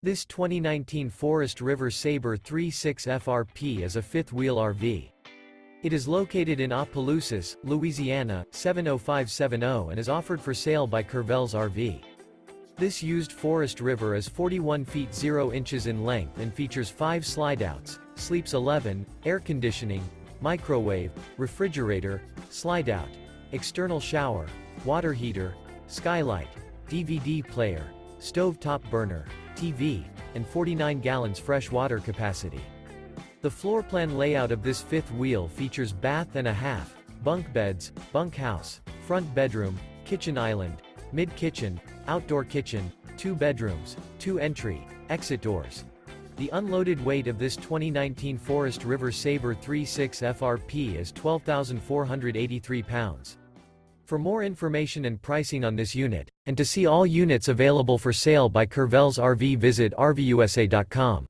This 2019 Forest River Sabre 36 FRP is a fifth-wheel RV. It is located in Opelousas, Louisiana, 70570 and is offered for sale by Courvelle's RV. This used Forest River is 41 feet 0 inches in length and features 5 slideouts, sleeps 11, air conditioning, microwave, refrigerator, slideout, external shower, water heater, skylight, DVD player, stove-top burner, TV, and 49 gallons fresh water capacity. The floor plan layout of this fifth wheel features bath and a half, bunk beds, bunkhouse, front bedroom, kitchen island, mid-kitchen, outdoor kitchen, 2 bedrooms, 2 entry, exit doors. The unloaded weight of this 2019 Forest River Sabre 36 FRP is 12,483 pounds. For more information and pricing on this unit, and to see all units available for sale by Courvelle's RV, visit RVUSA.com.